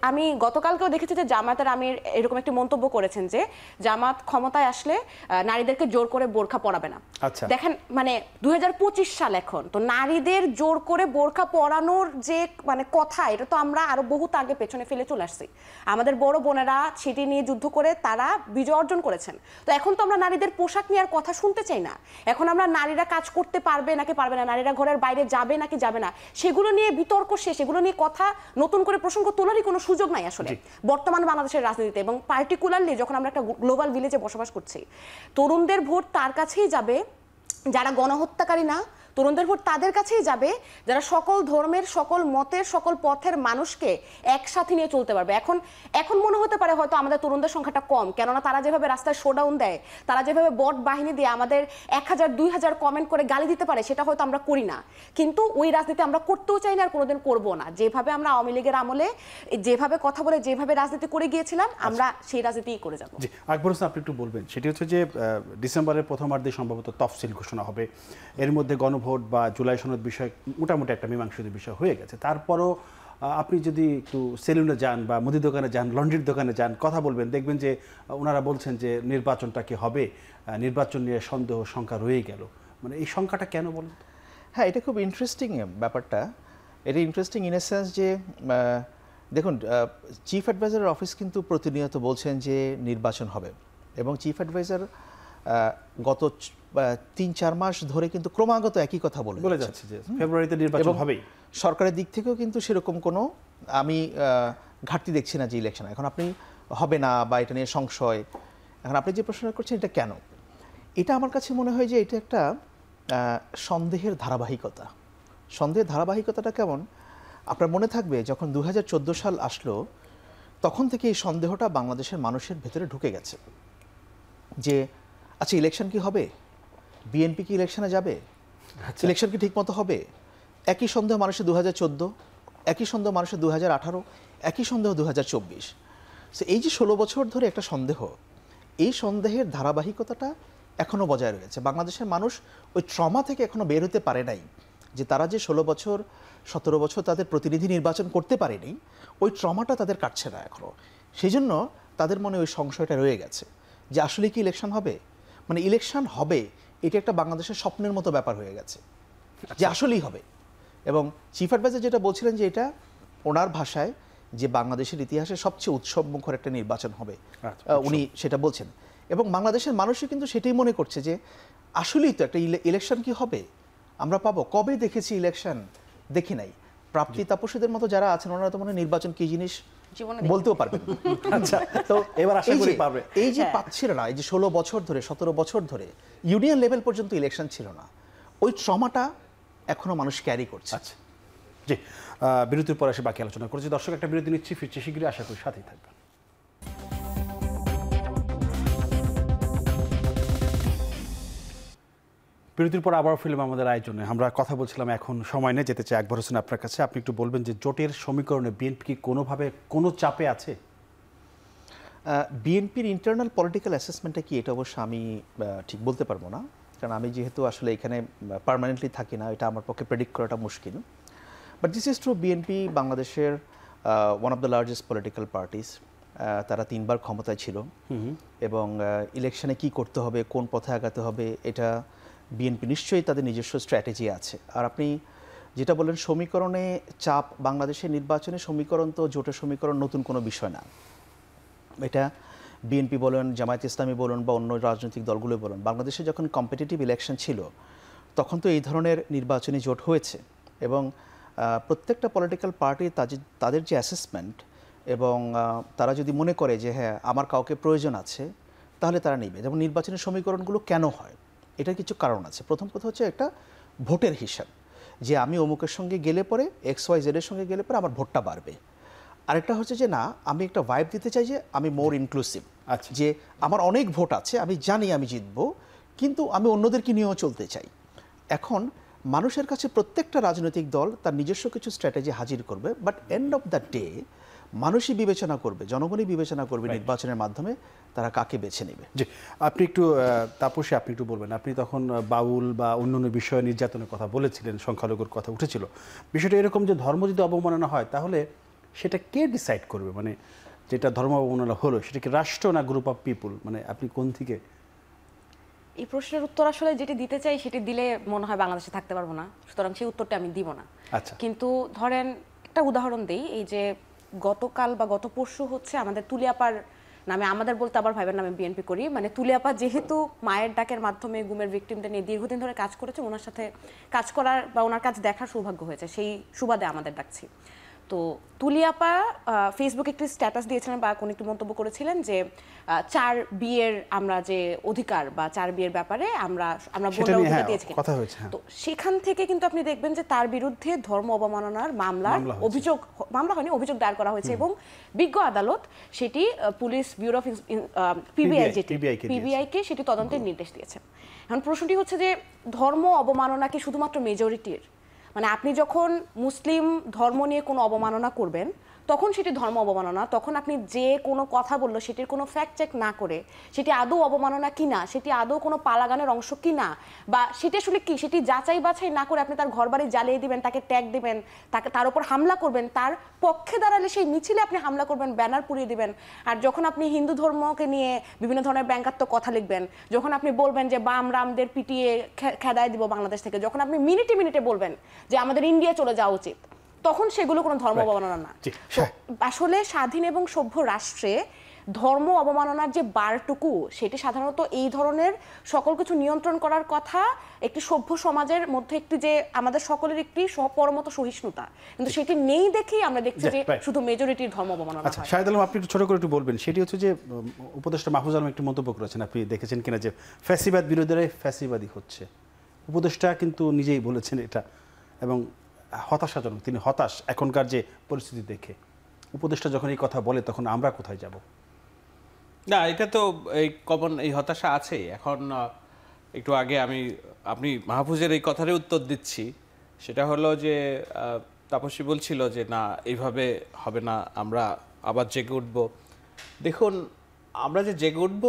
আমি গতকালকেও দেখেছি যে জামায়াতের আমির এরকম একটি মন্তব্য করেছেন যে জামাত ক্ষমতায় আসলে নারীদেরকে জোর করে বোরখা পরাবে না। দেখেন মানে 2025 সাল এখন, তো নারীদের জোর করে বোরখা পরানোর যে মানে কথা, এটা তো আমরা আরো বহুত আগে পেছনে ফেলে চলে আসছি। আমাদের বড় বোনেরা সেটি নিয়ে যুদ্ধ করে তারা বিজয় অর্জন করেছেন। তো এখন তো আমরা নারীদের পোশাক নেওয়ার কথা শুনতে চাই না। এখন আমরা নারীরা কাজ করতে পারবে নাকি পারবে না, নারীরা ঘরের বাইরে যাবে নাকি যাবে না, সেগুলো নিয়ে বিতর্ক শেষ, সেগুলো নিয়ে কথা নতুন করে প্রসঙ্গ তোলারই কোনো সুযোগ নাই আসলে বর্তমান বাংলাদেশের রাজনীতিতে। এবং পার্টিকুলারলি যখন আমরা একটা গ্লোবাল ভিলেজে বসবাস করছি, তরুণদের ভোট তার কাছেই যাবে যারা গণহত্যাকারী না, তরুণদের ভোট তাদের কাছেই যাবে যারা সকল ধর্মের, সকল মতের, সকল পথের মানুষকে একসাথে নিয়ে চলতে পারবে। এখন মনে হতে পারে হয়তো আমাদের তরুণদের সংখ্যাটা কম, কেননা তারা যেভাবে রাস্তায় শোডাউন দেয়, তারা যেভাবে বট বাহিনী দিয়ে আমাদের 1000-2000 কমেন্ট করে গালি দিতে পারে, সেটা হয়তো আমরা করি না। কিন্তু ওই রাজনীতি আমরা করতেও চাই না আর কোনোদিন করবো না। যেভাবে আমরা আওয়ামী লীগের আমলে যেভাবে কথা বলে যেভাবে রাজনীতি করে গিয়েছিলাম, আমরা সেই রাজনীতিই করে যাবো। জি, আকবর হোসেন আপনি একটু বলবেন, সেটি হচ্ছে যে ডিসেম্বরের প্রথমার্ধে সম্ভবত তফসিল ঘোষণা হবে, এর মধ্যে গণভোট বা জুলাই সনদ বিষয় মোটামুটি একটা মীমাংসিত বিষয় হয়ে গেছে। তারপরও আপনি যদি একটু সেলুনে যান বা মুদি দোকানে যান, লন্ড্রির দোকানে যান, কথা বলবেন, দেখবেন যে ওনারা বলছেন যে নির্বাচনটা কি হবে, নির্বাচন নিয়ে সন্দেহ শঙ্কা রয়ে গেল। মানে এই শঙ্কাটা কেন বলেন? হ্যাঁ, এটা খুব ইন্টারেস্টিং ব্যাপারটা। এটা ইন্টারেস্টিং ইন এ সেন্স যে দেখুন, চিফ অ্যাডভাইজারের অফিস কিন্তু প্রতিনিয়ত বলছেন যে নির্বাচন হবে, এবং চিফ অ্যাডভাইজার গত 3-4 মাস ধরে কিন্তু ক্রমাগত একই কথা বলে যাচ্ছে যে ফেব্রুয়ারিতে নির্বাচন হবেই। সরকারের দিক থেকেও কিন্তু সেরকম কোনো আমি ঘাটতি দেখছি না যে ইলেকশন এখন আপনি হবে না বা এটা নিয়ে সংশয়। এখন আপনি যে প্রশ্ন করছেন এটা কেন, এটা আমার কাছে মনে হয় যে এটা একটা সন্দেহের ধারাবাহিকতা। সন্দেহের ধারাবাহিকতাটা কেমন, আপনার মনে থাকবে যখন 2014 সাল আসলো, তখন থেকে এই সন্দেহটা বাংলাদেশের মানুষের ভেতরে ঢুকে গেছে যে আচ্ছা ইলেকশন কি হবে, বিএনপি কি ইলেকশনে যাবে, ইলেকশন কি ঠিকমতো হবে। একই সন্দেহ মানুষের 2014, একই সন্দেহ মানুষের 2018, একই সন্দেহ 2024। সো এই যে 16 বছর ধরে একটা সন্দেহ, এই সন্দেহের ধারাবাহিকতাটা এখনও বজায় রয়েছে। বাংলাদেশের মানুষ ওই ট্রমা থেকে এখনও বের হতে পারে নাই, যে তারা যে 16 বছর 17 বছর তাদের প্রতিনিধি নির্বাচন করতে পারেনি, ওই ট্রমাটা তাদের কাটছে না এখনও। সেই জন্য তাদের মনে ওই সংশয়টা রয়ে গেছে যে আসলে কি ইলেকশন হবে, মানে ইলেকশন হবে এটা একটা বাংলাদেশের স্বপ্নের মতো ব্যাপার হয়ে গেছে যে আসলেই হবে। এবং চিফ অ্যাডভাইজার যেটা বলছিলেন যে এটা ওনার ভাষায় যে বাংলাদেশের ইতিহাসে সবচেয়ে উৎসবমুখর একটা নির্বাচন হবে, উনি সেটা বলছেন। এবং বাংলাদেশের মানুষই কিন্তু সেটাই মনে করছে যে আসলেই তো একটা ইলেকশন কি হবে, আমরা পাবো। কবে দেখেছি ইলেকশন, দেখি নাই। প্রাপ্তি তাপসীদের মতো যারা আছেন ওনারা তো মনে হয় নির্বাচন কি জিনিস বলতেও পারবেন। আচ্ছা, তো এবার আশা করি পারবে। এই যে পাচ্ছিল না, এই যে 16 বছর ধরে 17 বছর ধরে ইউনিয়ন লেভেল পর্যন্ত ইলেকশন ছিল না, ওই ট্রমাটা এখনো মানুষ ক্যারি করছে। আচ্ছা, জি, বিরতির পর এসে বাকি আলোচনা করছি। দর্শক, একটা বিরতি নিচ্ছি, ফিরছি শীঘ্রই, আশা করি সাথেই থাকবেন। বিরতির পর আবার ফিল্ম আমাদের আয়োজনে আমরা কথা বলছিলাম, এখন সময় নিয়ে যেতে চাই আকবর হোসেন আপনার কাছে। আপনি একটু বলবেন যে জোটের সমীকরণে বিএনপি কি কোনোভাবে কোনো চাপে আছে? বিএনপির ইন্টারনাল পলিটিক্যাল অ্যাসেসমেন্টটা কি, এটা অবশ্য আমি ঠিক বলতে পারবো না, কারণ আমি যেহেতু আসলে এখানে পার্মানেন্টলি থাকি না, এটা আমার পক্ষে প্রেডিক্ট করাটা মুশকিল। But this is true, BNP বাংলাদেশের one of the largest political parties. তারা 3 বার ক্ষমতায় ছিল, এবং ইলেকশনে কি করতে হবে, কোন পথে আগাতে হবে, এটা বিএনপি নিশ্চয়ই তাদের নিজস্ব স্ট্র্যাটেজি আছে। আর আপনি যেটা বললেন সমীকরণে চাপ, বাংলাদেশের নির্বাচনে সমীকরণ তো জোটের সমীকরণ নতুন কোনো বিষয় না। এটা বিএনপি বলেন, জামায়াত ইসলামী বলুন বা অন্য রাজনৈতিক দলগুলো বলুন, বাংলাদেশে যখন কম্পিটিটিভ ইলেকশন ছিল তখন তো এই ধরনের নির্বাচনী জোট হয়েছে। এবং প্রত্যেকটা পলিটিক্যাল পার্টি তাদের যে অ্যাসেসমেন্ট, এবং তারা যদি মনে করে যে হ্যাঁ আমার কাউকে প্রয়োজন আছে, তাহলে তারা নেবে। যেমন নির্বাচনের সমীকরণগুলো কেন হয়, এটার কিছু কারণ আছে। প্রথম কথা হচ্ছে একটা ভোটের হিসাব, যে আমি অমুকের সঙ্গে গেলে পরে XYZ এর সঙ্গে গেলে পরে আমার ভোটটা বাড়বে। আরেকটা হচ্ছে যে না, আমি একটা ভাইব দিতে চাই যে আমি মোর ইনক্লুসিভ, যে আমার অনেক ভোট আছে, আমি জানি আমি জিতবো, কিন্তু আমি অন্যদেরকে নিয়েও চলতে চাই। এখন মানুষের কাছে প্রত্যেকটা রাজনৈতিক দল তার নিজস্ব কিছু স্ট্র্যাটেজি হাজির করবে, but end of the day মানুষই বিবেচনা করবে, জনগণই বিবেচনা করবে নির্বাচনের মাধ্যমে তারা কাকে বেছে নেবে। জি, আপনি একটু তাপসী আপনি একটু বলবেন, আপনি তখন বাউল বা অন্যান্য বিষয়ে নির্যাতনের কথা বলেছিলেন, সংখ্যালঘুর কথা উঠেছিল, বিষয়টা এরকম যে ধর্ম যদি অবমাননা হয় তাহলে সেটা কে ডিসাইড করবে, মানে যেটা ধর্ম অবমাননা হলো সেটা কি রাষ্ট্র না গ্রুপ অফ পিপুল, মানে আপনি কোন থেকে? এই প্রশ্নের উত্তর আসলে যেটি দিতে চাই সেটি দিলে মনে হয় বাংলাদেশে থাকতে পারবো না, সুতরাং সেই উত্তরটা আমি দিব না। আচ্ছা, কিন্তু ধরেন একটা উদাহরণ দেই, এই যে গতকাল বা গত পরশু হচ্ছে আমাদের তুলিয়াপার নামে, আমাদের বলতে আবার ভাইবের নামে বিএনপি করি, মানে তুলিয়াপা যেহেতু মায়ের ডাকের মাধ্যমে গুমের ভিকটিমদের নিয়ে দীর্ঘদিন ধরে কাজ করেছে, ওনার সাথে কাজ করার বা ওনার কাজ দেখার সৌভাগ্য হয়েছে, সেই সুবাদে আমাদের ডাকছি। তো তুলিয়াপা ফেসবুকে একটি স্ট্যাটাস দিয়েছিলেন বা কোন একটি মন্তব্য করেছিলেন যে 4 বিয়ের আমরা যে অধিকার বা 4 বিয়ের ব্যাপারে আমরা বোনরা অধিকার দিয়েছি, কথা হয়েছে। তো সেখান থেকে কিন্তু আপনি দেখবেন যে তার বিরুদ্ধে ধর্ম অবমাননার মামলার মামলা হয়নি, অভিযোগ দায়ের করা হয়েছে এবং বিজ্ঞ আদালত সেটি পুলিশ ব্যুরো অফ পিবিআই কে সেটি তদন্তের নির্দেশ দিয়েছে। এখন প্রশ্নটি হচ্ছে যে ধর্ম অবমাননা কি শুধুমাত্র মেজরিটির, মানে আপনি যখন মুসলিম ধর্ম নিয়ে কোনো অবমাননা করবেন তখন সেটি ধর্ম অবমাননা, তখন আপনি যে কোনো কথা বললো সেটির কোনো ফ্যাক্ট চেক না করে সেটি আদৌ অবমাননা কিনা, সেটি আদৌ কোনো পালাগানের অংশ কিনা, বা সেটি আসলে কি সেটি যাচাই বাছাই না করে আপনি তার ঘরবাড়ি জ্বালিয়ে দিবেন, তাকে ট্যাগ দিবেন, তার উপর হামলা করবেন, তার পক্ষে দাঁড়ালে সেই মিছিলে আপনি হামলা করবেন, ব্যানার পুড়িয়ে দিবেন। আর যখন আপনি হিন্দু ধর্মকে নিয়ে বিভিন্ন ধরনের ব্যঙ্গাত্মক কথা লিখবেন, যখন আপনি বলবেন যে বাম রামদের পিটিয়ে খেদায় দিব বাংলাদেশ থেকে, যখন আপনি মিনিটে মিনিটে বলবেন যে আমাদের ইন্ডিয়া চলে যাওয়া উচিত, তখন সেগুলো কোনো ধর্ম অবমাননা না। আসলে স্বাধীন এবং সভ্য রাষ্ট্রে ধর্ম অবমাননার যে বারটুকু সেটি সাধারণত এই ধরনের সকল কিছু নিয়ন্ত্রণ করার কথা একটি সভ্য সমাজের মধ্যে একটি যে আমাদের সকলের একটি পরমত সহিষ্ণুতা, কিন্তু সেটি নেই দেখেই আমরা দেখছি যে শুধু মেজরিটির ধর্ম অবমাননা। আচ্ছা শাহেদ আলম, আপনি একটু ছোট করে একটু বলবেন, সেটি হচ্ছে যে উপদেষ্টা মাহফুজ আলম একটি মন্তব্য করেছেন, আপনি দেখেছেন কিনা, যে ফ্যাসিবাদ বিরোধীরাই ফ্যাসিবাদী হচ্ছে। উপদেষ্টা কিন্তু নিজেই বলেছেন এটা, এবং হতাশাজনক, তিনি হতাশ এখনকার যে পরিস্থিতি দেখে। উপদেষ্টা যখন এই কথা বলে তখন আমরা কোথায় যাব? না, এটা তো এই কমন এই হতাশা আছে। এখন একটু আগে আপনি মাহফুজের এই কথারই উত্তর দিচ্ছি, সেটা হলো যে তাপসী বলছিল যে না এইভাবে হবে না, আমরা আবার জেগে উঠব। দেখুন, আমরা যে জেগে উঠব,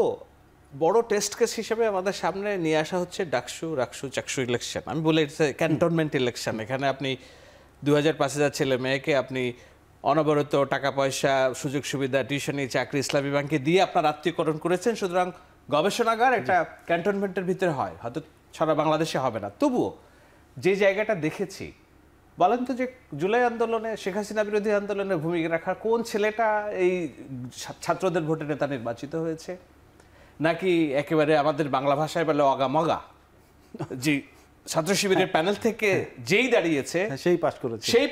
বড় টেস্ট কেস হিসেবে আমাদের সামনে নিয়ে আসা হচ্ছে ডাকসু রাকসু চাকসু ইলেকশন। আমি বলে ক্যান্টনমেন্ট ইলেকশন। এখানে আপনি 2000-5000 ছেলে মেয়েকে আপনি অনবরত টাকা পয়সা, সুযোগ সুবিধা, টিউশনি, চাকরি, ইসলামী ব্যাংকে দিয়ে আপনার আত্মীয়করণ করেছেন। সুতরাং গবেষণাগার একটা ক্যান্টনমেন্টের ভিতরে হয়, হয়তো সারা বাংলাদেশে হবে না। তবুও যে জায়গাটা দেখেছি, বলেন তো যে জুলাই আন্দোলনে, শেখ হাসিনা বিরোধী আন্দোলনে ভূমিকা রাখার কোন ছেলেটা এই ছাত্রদের ভোটে নেতা নির্বাচিত হয়েছে? নাকি একেবারে আমাদের বাংলা ভাষায় বলে অগামগা, যে ছাত্র শিবিরের প্যানেল থেকে যেই দাঁড়িয়েছে সেই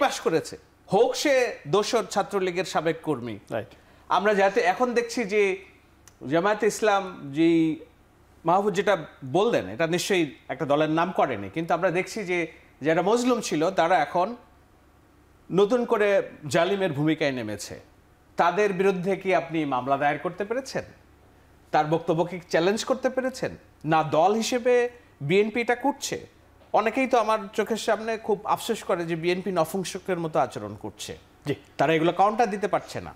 পাশ করেছে, হোক সে দোসর ছাত্রলীগের সাবেক কর্মী। আমরা যাতে এখন দেখছি যে জামায়াতে ইসলাম, যে মাহফুজ যেটা বললেন, এটা নিশ্চয়ই একটা দলের নাম করেনি, কিন্তু আমরা দেখছি যে যারা মজলুম ছিল তারা এখন নতুন করে জালিমের ভূমিকায় নেমেছে। তাদের বিরুদ্ধে কি আপনি মামলা দায়ের করতে পেরেছেন? তার বক্তব্য কি চ্যালেঞ্জ করতে পেরেছেন? না, দল হিসেবে বিএনপি এটা করছে। অনেকেই তো আমার চোখের সামনে খুব আফসোস করে যে বিএনপি নপুংসকের মতো আচরণ করছে, যে তারা এগুলো কাউন্টার দিতে পারছে না।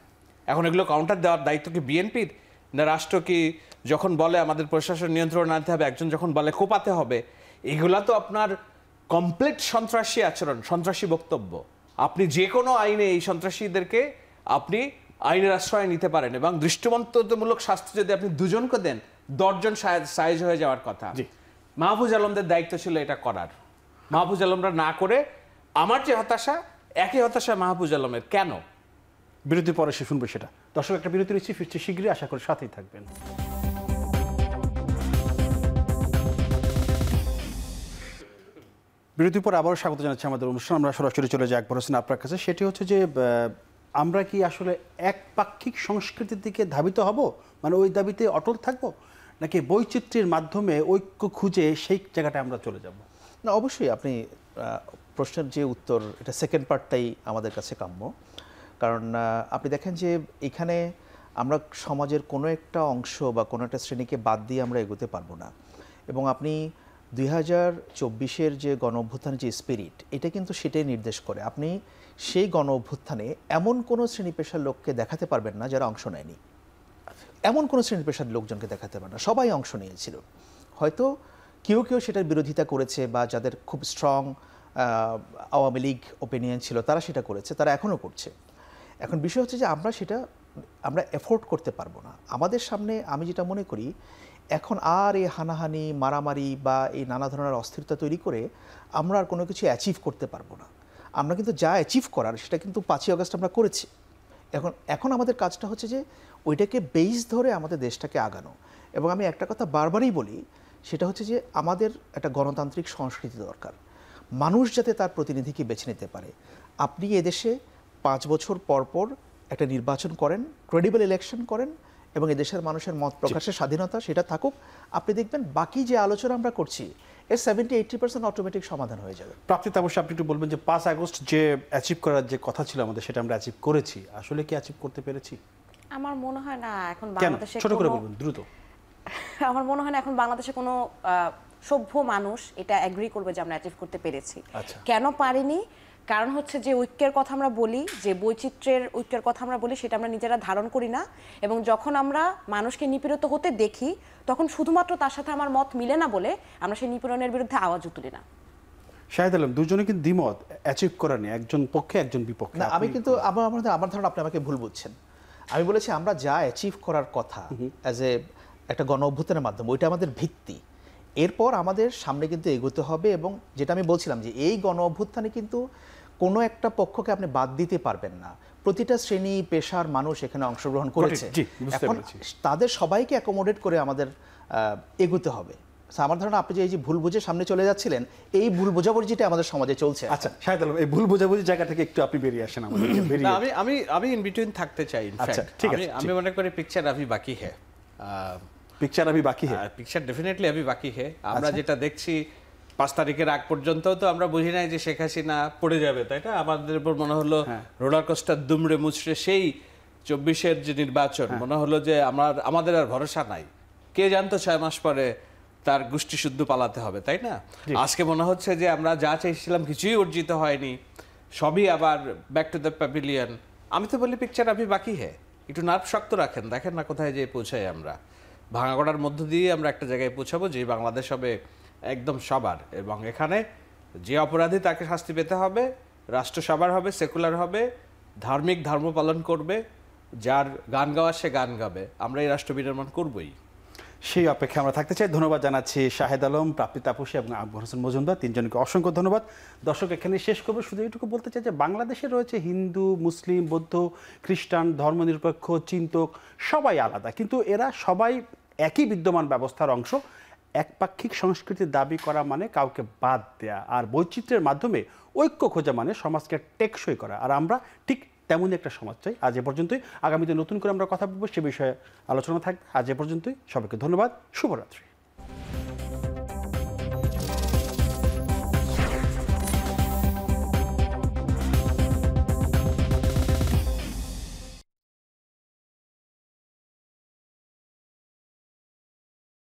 এখন এগুলো কাউন্টার দেওয়ার দায়িত্ব কি বিএনপির, না রাষ্ট্র কি যখন বলে আমাদের প্রশাসন নিয়ন্ত্রণ আনতে হবে, একজন যখন বলে কোপাতে হবে? এগুলা তো আপনার কমপ্লিট সন্ত্রাসী আচরণ, সন্ত্রাসী বক্তব্য। আপনি যে কোনো আইনে এই সন্ত্রাসীদেরকে আপনি আইনের আশ্রয় নিতে পারেন, এবং দৃষ্টান্তমূলক শাস্তি যদি আপনি দুজনকে দেন, 10 জন সাইজ হয়ে যাওয়ার কথা। মাহফুজ আলমদের দায়িত্ব ছিল এটা করার। মাহফুজ আলমরা না করে, আমার যে হতাশা, একই হতাশা মাহফুজ আলমের। কেন? বিরতি পরে সে শুনবে সেটা। দর্শক, একটা বিরতি নিচ্ছি, ফিরছি শীঘ্রই, আশা করি সাথেই থাকবেন। বিরতির পর আবারও স্বাগত জানাচ্ছি আমাদের অনুষ্ঠান। আমরা সরাসরি চলে যাই আকবর হোসেন আপনার কাছে। সেটি হচ্ছে যে আমরা কি আসলে একপাক্ষিক সংস্কৃতির দিকে ধাবিত হব, মানে ওই দাবিতে অটল থাকবো, নাকি বৈচিত্র্যের মাধ্যমে ঐক্য খুঁজে সেই জায়গাটা আমরা চলে যাব? না, অবশ্যই আপনি প্রশ্নের যে উত্তর, এটা সেকেন্ড পার্টটাই আমাদের কাছে কাম্য। কারণ আপনি দেখেন যে এখানে আমরা সমাজের কোনো একটা অংশ বা কোনো একটা শ্রেণীকে বাদ দিয়ে আমরা এগোতে পারবো না। এবং আপনি 2024-এর যে গণ অভ্যুত্থানের যে স্পিরিট, এটা কিন্তু সেটাই নির্দেশ করে। আপনি সেই গণ অভ্যুত্থানে এমন কোনো শ্রেণী পেশার লোককে দেখাতে পারবেন না যারা অংশ নেয়নি। এমন কোনো শ্রেণী পেশার লোকজনকে দেখাতে পারবেন না, সবাই অংশ নিয়েছিল। হয়তো কেউ কেউ সেটার বিরোধিতা করেছে, বা যাদের খুব স্ট্রং আওয়ামী লীগ ওপিনিয়ন ছিল তারা সেটা করেছে, তারা এখনও করছে। এখন বিষয় হচ্ছে যে আমরা এফোর্ড করতে পারবো না। আমাদের সামনে আমি যেটা মনে করি, এখন আর এই হানাহানি, মারামারি বা এই নানা ধরনের অস্থিরতা তৈরি করে আমরা আর কোনো কিছু অ্যাচিভ করতে পারবো না। আমরা কিন্তু যা অ্যাচিভ করার সেটা কিন্তু 5ই আগস্ট আমরা করেছি। এখন আমাদের কাজটা হচ্ছে যে ওইটাকে বেস ধরে আমাদের দেশটাকে আগানো। এবং আমি একটা কথা বারবারই বলি, সেটা হচ্ছে যে আমাদের একটা গণতান্ত্রিক সংস্কৃতি দরকার। মানুষ যাতে তার প্রতিনিধিকে বেছে নিতে পারে। আপনি এদেশে 5 বছর পর পর একটা নির্বাচন করেন, ক্রেডিবল ইলেকশন করেন, এবং এদেশের মানুষের মত প্রকাশের স্বাধীনতা সেটা থাকুক। আপনি দেখবেন বাকি যে আলোচনা আমরা করছি এর 70-80% অটোমেটিক সমাধান হয়ে যাবে। প্রাপ্তি, অবশ্যই আপনি একটু বলবেন যে 5 আগস্ট যে অ্যাচিভ করার যে কথা ছিল আমাদের, সেটা আমরা অ্যাচিভ করেছি, আসলে কি অ্যাচিভ করতে পেরেছি? আমার মনে হয় না এখন কেন? বাংলাদেশে ছোট করে বলুন, দ্রুত। আমার মনে হয় না এখন বাংলাদেশে কোনো সভ্য মানুষ এটা এগ্রি করবে যে আমরা অ্যাচিভ করতে পেরেছি। আচ্ছা। কেন পারিনি? কারণ হচ্ছে যে ঐক্যের কথা আমরা বলি, যে বৈচিত্র্যের ঐক্যের কথা আমরা বলি, সেটা আমরা নিজেরা ধারণ করি না। এবং যখন আমরা মানুষকে নিপীড়িত হতে দেখি, তখন শুধুমাত্র তার সাথে আমার মত মিলে না বলে আমরা সেই নিপীড়নের বিরুদ্ধে আওয়াজও তুলি না। শাহেদ আলম, দুজনে কিন্তু দ্বিমত অ্যাচিভ করা নিয়ে, একজন পক্ষে একজন বিপক্ষে। না, আমি কিন্তু আমার ধারণা আপনি আমাকে ভুল বুঝছেন। আমি বলেছি আমরা যা অ্যাচিভ করার কথা অ্যাজ একটা গণ অভ্যুত্থানের মাধ্যমে, ওইটা আমাদের ভিত্তি। এরপর আমাদের সামনে কিন্তু এগোতে হবে। এবং যেটা আমি বলছিলাম যে এই গণ অভ্যুত্থানে কিন্তু কোনো একটা পক্ষকে আপনি বাদ দিতে পারবেন না। প্রতিটা শ্রেণী পেশার মানুষ এখানে অংশগ্রহণ করেছে। এখন তাদের সবাইকে অ্যাকোমোডেট করে আমাদের এগোতে হবে। আমার ধারণা আপনি যে এই যে ভুল বুঝে সামনে চলে যাচ্ছিলেন, এই ভুল বোঝাবুঝিটা আমাদের সমাজে চলছে। আচ্ছা শাহেদ আলম, এই ভুল বোঝাবুঝি জায়গা থেকে একটু আপনি বেরিয়ে আসেন আমাদের। আমি ইন বিটুইন থাকতে চাই। আচ্ছা, ঠিক আছে। আমি মনে করি পিকচার আভি বাকি হ্যাঁ, পিকচার আভি বাকি হ্যাঁ, পিকচার ডেফিনেটলি আভি বাকি হ্যাঁ। আমরা যেটা দেখছি 5 তারিখের আগ পর্যন্ত তো আমরা বুঝি নাই যে শেখ হাসিনা পড়ে যাবে, তাই না? আমাদের উপর মনে হলো রোলার কোস্টার দুমড়ে মুচড়ে সেই 24-এর যে নির্বাচন, মনে হলো যে আমাদের আর ভরসা নাই। কে জানতো 6 মাস পরে তার গোষ্ঠী শুদ্ধ পালাতে হবে, তাই না? আজকে মনে হচ্ছে যে আমরা যা চাইছিলাম কিছুই অর্জিত হয়নি, সবই আবার ব্যাক টু দ্য প্যাভিলিয়ন। আমি তো বলি পিকচার আভি বাকি হ্যাঁ। একটু নার্ভ শক্ত রাখেন, দেখেন না কোথায় যে পৌঁছাই আমরা। ভাঙাগড়ার মধ্য দিয়ে আমরা একটা জায়গায় পৌঁছাবো যে বাংলাদেশ হবে একদম সবার, এবং এখানে যে অপরাধী তাকে শাস্তি পেতে হবে, রাষ্ট্র সবার হবে, সেকুলার হবে, ধার্মিক ধর্ম পালন করবে, যার গান গাওয়ার সে গান গাবে। আমরা এই রাষ্ট্র বিনির্মাণ করবই। সেই অপেক্ষা আমরা থাকতে চাই। ধন্যবাদ জানাচ্ছি শাহেদ আলম, প্রাপ্তি তাপসী এবং আকবর হোসেন মজুমদার, তিনজনকে অসংখ্য ধন্যবাদ। দর্শক, এখানে শেষ করবো। শুধু এইটুকু বলতে চাই যে বাংলাদেশে রয়েছে হিন্দু, মুসলিম, বৌদ্ধ, খ্রিস্টান, ধর্মনিরপেক্ষ চিন্তক, সবাই আলাদা, কিন্তু এরা সবাই একই বিদ্যমান ব্যবস্থার অংশ। একপাক্ষিক সংস্কৃতির দাবি করা মানে কাউকে বাদ দেয়া, আর বৈচিত্র্যের মাধ্যমে ঐক্য খোঁজা মানে সমাজকে টেকসই করা। আর আমরা ঠিক তেমনই একটা সমাজ চাই। আজ এ পর্যন্তই। আগামীতে নতুন করে আমরা কথা বলবো, সে বিষয়ে আলোচনা থাকবে। আজ এ পর্যন্তই। সবাইকে ধন্যবাদ। শুভরাত্রি।